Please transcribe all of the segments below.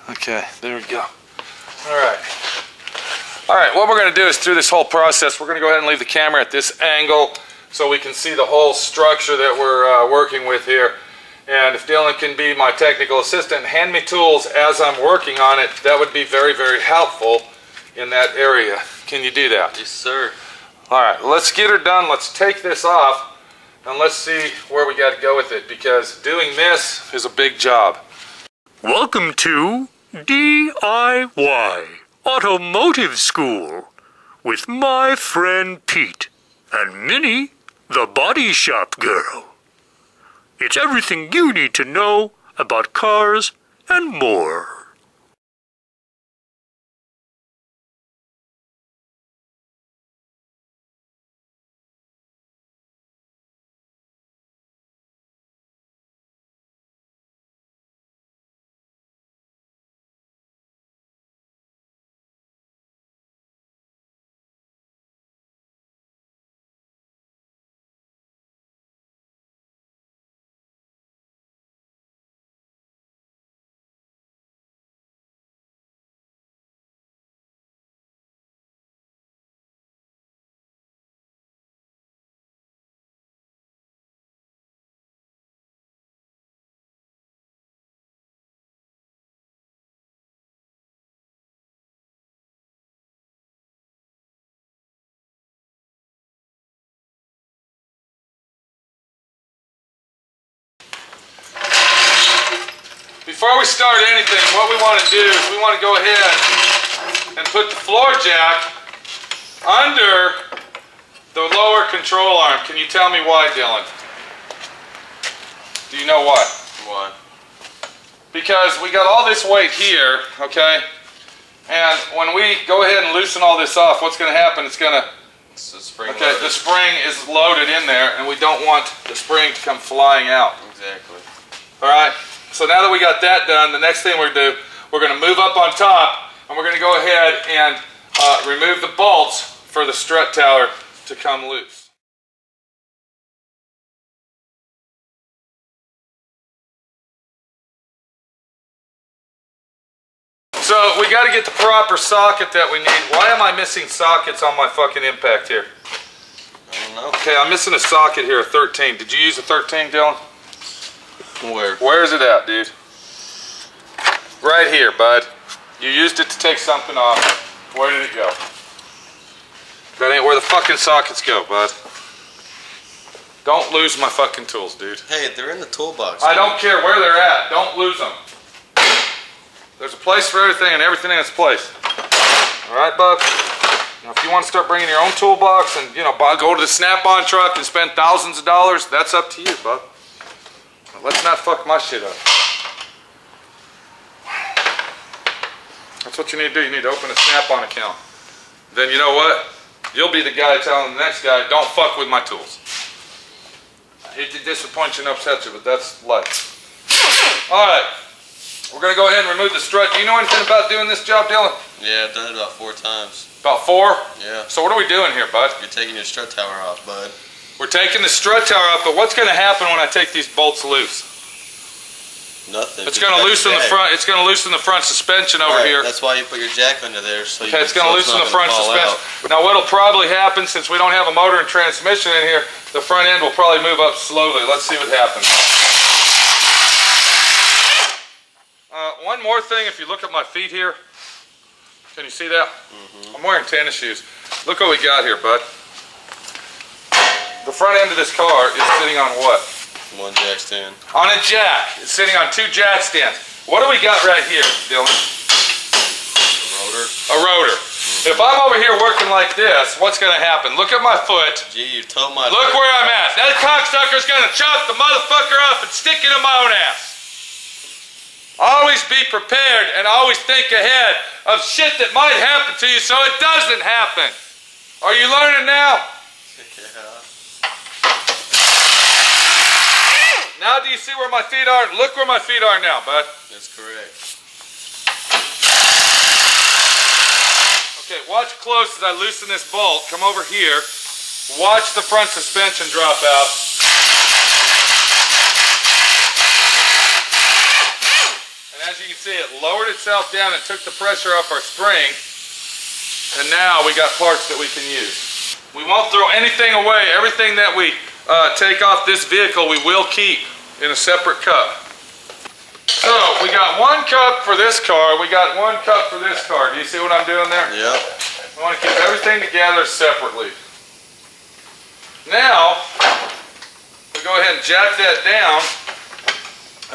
Okay, there we go. Alright, what we're going to do is through this whole process, we're going to go ahead and leave the camera at this angle so we can see the whole structure that we're working with here. And if Dylan can be my technical assistant, hand me tools as I'm working on it, that would be very, very helpful in that area. Can you do that? Yes, sir. Alright, let's get her done. Let's take this off and let's see where we got to go with it, because doing this is a big job. Welcome to D.I.Y. Automotive School with my friend Pete and Minnie, the body shop girl. It's everything you need to know about cars and more. Before we start anything, what we want to do is we want to go ahead and put the floor jack under the lower control arm. Can you tell me why, Dylan? Do you know why? Why? Because we got all this weight here, okay? And when we go ahead and loosen all this off, what's going to happen? It's going to... Okay, the spring is loaded in there, and we don't want the spring to come flying out. Exactly. Alright? So now that we got that done, the next thing we're going to do, we're going to move up on top, and we're going to go ahead and remove the bolts for the strut tower to come loose. So we got to get the proper socket that we need. Why am I missing sockets on my fucking impact here? I don't know. Okay, I'm missing a socket here, a 13. Did you use a 13, Dylan? Where? Where's it at, dude? Right here, bud. You used it to take something off. Where did it go? That ain't where the fucking sockets go, bud. Don't lose my fucking tools, dude. Hey, they're in the toolbox. I don't care where they're at. Don't lose them. There's a place for everything and everything in its place. Alright, bud? Now, if you want to start bringing your own toolbox and, you know, go to the Snap-on truck and spend thousands of dollars, that's up to you, bud. Let's not fuck my shit up. That's what you need to do. You need to open a Snap-on account. Then you know what? You'll be the guy telling the next guy, don't fuck with my tools. I hate to disappoint you and upset you, but that's life. Alright. We're going to go ahead and remove the strut. Do you know anything about doing this job, Dylan? Yeah, I've done it about 4 times. About 4? Yeah. So what are we doing here, bud? You're taking your strut tower off, bud. We're taking the strut tower off, but what's going to happen when I take these bolts loose? Nothing. It's going to loosen the front. It's going to loosen the front suspension over here. That's why you put your jack under there. So okay, it's going to loosen the front suspension. Now, what'll probably happen, since we don't have a motor and transmission in here, the front end will probably move up slowly. Let's see what happens. One more thing, if you look at my feet here, can you see that? I'm wearing tennis shoes. Look what we got here, bud. The front end of this car is sitting on what? One jack stand. On a jack. It's sitting on 2 jack stands. What do we got right here, Dylan? A rotor. A rotor. If I'm over here working like this, what's going to happen? Look at my foot. Gee, you told my... Look where I'm at. That cocksucker's going to chop the motherfucker up and stick it in my own ass. Always be prepared and always think ahead of shit that might happen to you so it doesn't happen. Are you learning now? Yeah. Now do you see where my feet are? Look where my feet are now, bud. That's correct. Okay, watch close as I loosen this bolt. Come over here. Watch the front suspension drop out. And as you can see it lowered itself down and took the pressure off our spring. And now we got parts that we can use. We won't throw anything away. Everything that we take off this vehicle, we will keep in a separate cup. So we got 1 cup for this car. We got 1 cup for this car. Do you see what I'm doing there? Yep. We want to keep everything together separately. Now, we go ahead and jack that down,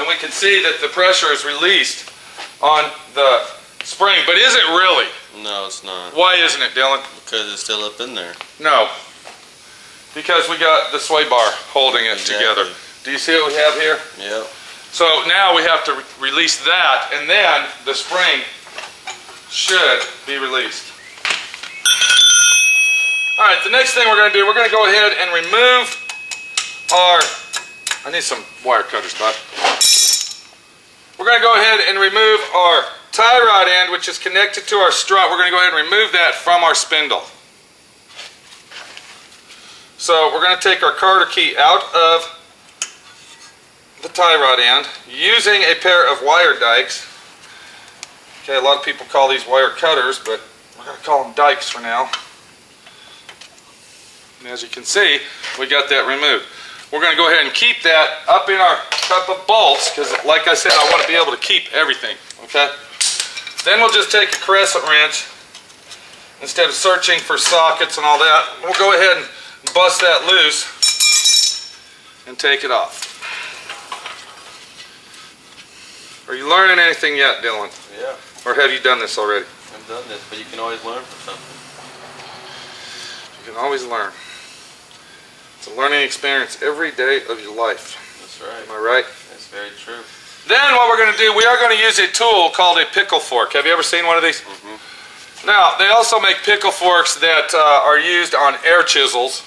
and we can see that the pressure is released on the spring. But is it really? No, it's not. Why isn't it, Dylan? Because it's still up in there. No. Because we got the sway bar holding it together. Do you see what we have here? Yep. So now we have to release that, and then the spring should be released. All right, the next thing we're going to do, we're going to go ahead and remove our, I need some wire cutters, bud. We're going to go ahead and remove our tie rod end, which is connected to our strut. We're going to go ahead and remove that from our spindle. So we're going to take our carter key out of the tie rod end using a pair of wire dikes. Okay, a lot of people call these wire cutters, but we're going to call them dikes for now. And as you can see, we got that removed. We're going to go ahead and keep that up in our cup of bolts because, like I said, I want to be able to keep everything. Okay. Then we'll just take a crescent wrench instead of searching for sockets and all that. We'll go ahead and bust that loose and take it off. Are you learning anything yet, Dylan? Yeah. Or have you done this already? I've done this, but you can always learn from something. You can always learn. It's a learning experience every day of your life. That's right. Am I right? That's very true. Then what we're going to do, we are going to use a tool called a pickle fork. Have you ever seen one of these? Mm-hmm. Now, they also make pickle forks that are used on air chisels,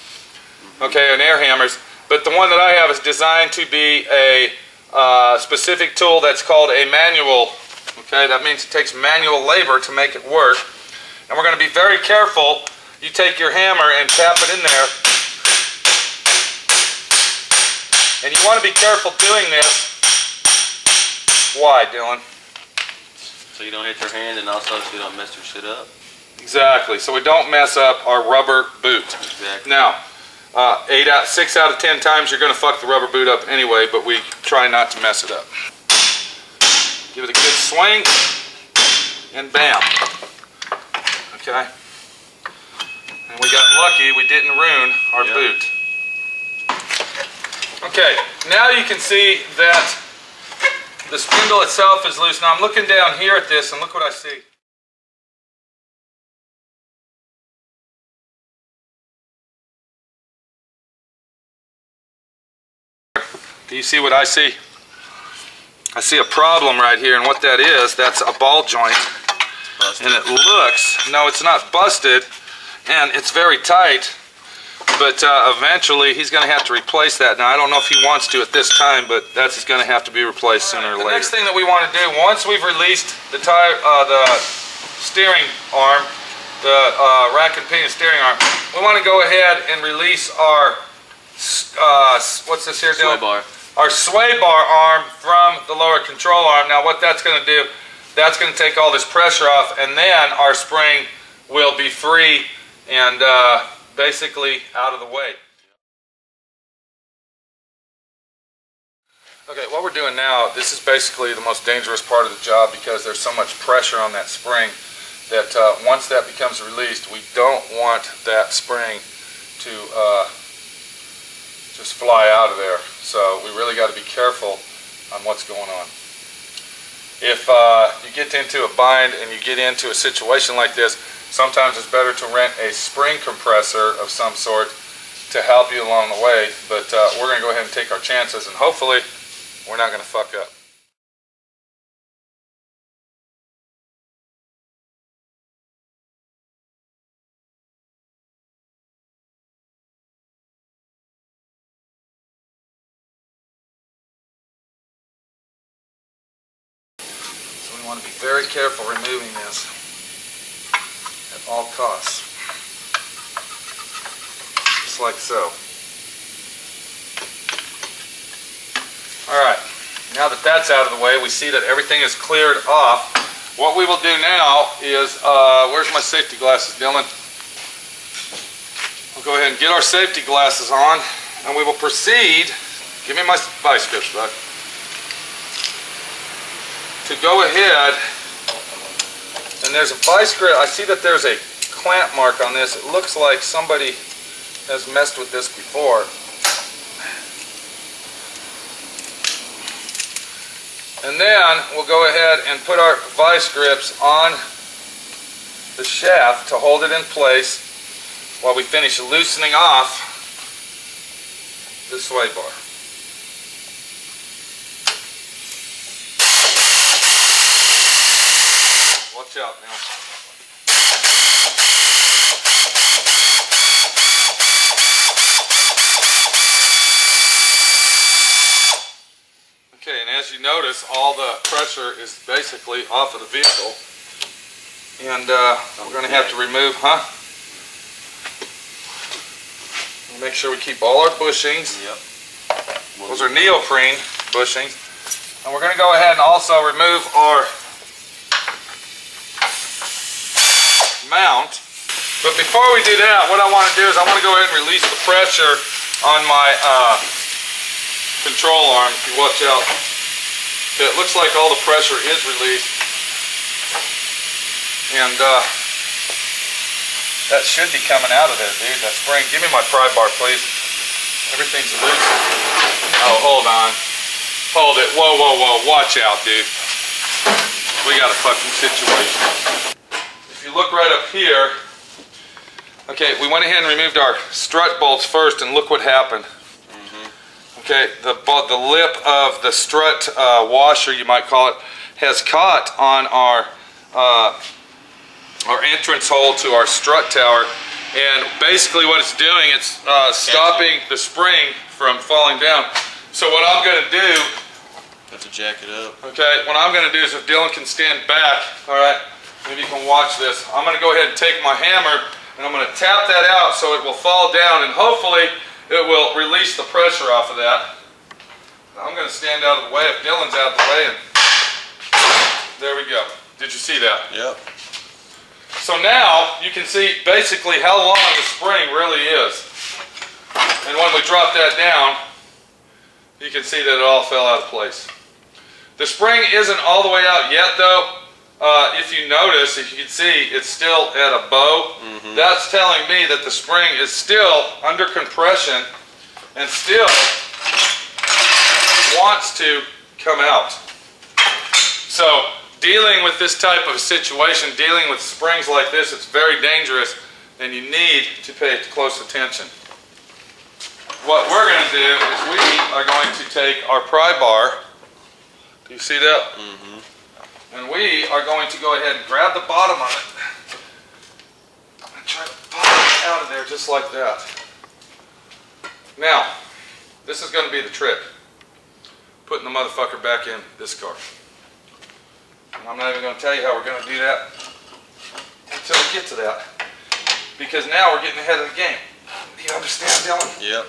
okay, and air hammers. But the one that I have is designed to be a specific tool that's called a manual. Okay, that means it takes manual labor to make it work. And we're going to be very careful. You take your hammer and tap it in there. And you want to be careful doing this. Why, Dylan? So you don't hit your hand, and also so you don't mess your shit up. Exactly, so we don't mess up our rubber boot. Exactly. Now, 6 out of 10 times you're going to fuck the rubber boot up anyway, but we try not to mess it up. Give it a good swing, and bam. Okay. And we got lucky, we didn't ruin our boot. Okay, now you can see that the spindle itself is loose. Now I'm looking down here at this, and look what I see. Do you see what I see? I see a problem right here, and what that is, that's a ball joint. Busted. And it looks, no, it's not busted, and it's very tight, but eventually he's going to have to replace that. Now, I don't know if he wants to at this time, but that's going to have to be replaced sooner or later. The next thing that we want to do, once we've released the steering arm, the rack and pinion steering arm, we want to go ahead and release our, what's this here, Dylan? Sway bar. Our sway bar arm from the lower control arm. Now what that's going to do, that's going to take all this pressure off, and then our spring will be free and basically out of the way. Okay, what we're doing now, this is basically the most dangerous part of the job because there's so much pressure on that spring that once that becomes released, we don't want that spring to just fly out of there. So we really got to be careful on what's going on. If you get into a bind and you get into a situation like this, sometimes it's better to rent a spring compressor of some sort to help you along the way. But we're going to go ahead and take our chances, and hopefully we're not going to fuck up. We want to be very careful removing this at all costs. Just like so. Alright, Now that that's out of the way, we see that everything is cleared off. What we will do now is, where's my safety glasses, Dylan? We'll go ahead and get our safety glasses on, and we will proceed, give me my vice grips, bud, to go ahead, and there's a vice grip. I see that there's a clamp mark on this. It looks like somebody has messed with this before. And then we'll go ahead and put our vice grips on the shaft to hold it in place while we finish loosening off the sway bar. Watch out now. Okay, and as you notice, all the pressure is basically off of the vehicle. And we're going to have to remove, make sure we keep all our bushings. Yep. Those are neoprene bushings. And we're going to go ahead and also remove our mount. But before we do that, what I want to do is I want to go ahead and release the pressure on my control arm. If you watch out, it looks like all the pressure is released. And that should be coming out of there, dude. That spring. Give me my pry bar, please. Everything's loose. Oh, hold on. Hold it. Whoa, whoa, whoa. Watch out, dude. We got a fucking situation. If you look right up here, okay, we went ahead and removed our strut bolts first, and look what happened. Okay, the lip of the strut washer, you might call it, has caught on our entrance hole to our strut tower, and basically what it's doing, it's stopping the spring from falling down. So what I'm going to do, have to jack it up. Okay, what I'm going to do is, if Dylan can stand back, all right, maybe you can watch this. I'm going to go ahead and take my hammer, and I'm going to tap that out so it will fall down, and hopefully it will release the pressure off of that. I'm going to stand out of the way if Dylan's out of the way, and there we go. Did you see that? Yep. So now you can see basically how long the spring really is. And when we drop that down, you can see that it all fell out of place. The spring isn't all the way out yet though. If you notice, if you can see, it's still at a bow. That's telling me that the spring is still under compression and still wants to come out. So dealing with this type of situation, dealing with springs like this, it's very dangerous, and you need to pay close attention. What we're going to do is we are going to take our pry bar. Do you see that? And we are going to go ahead and grab the bottom of it and try to pop it out of there just like that. Now, this is going to be the trick. Putting the motherfucker back in this car. And I'm not even going to tell you how we're going to do that until we get to that. Because now we're getting ahead of the game. Do you understand, Dylan? Yep.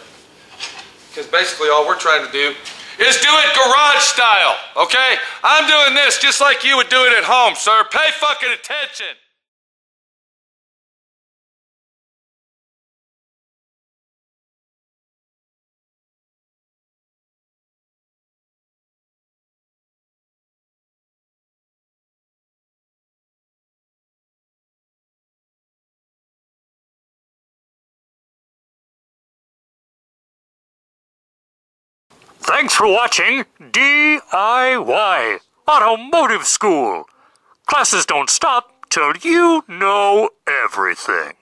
Because basically all we're trying to do is do it garage style, okay? I'm doing this just like you would do it at home, sir. Pay fucking attention. Thanks for watching D.I.Y. Automotive School. Classes don't stop till you know everything.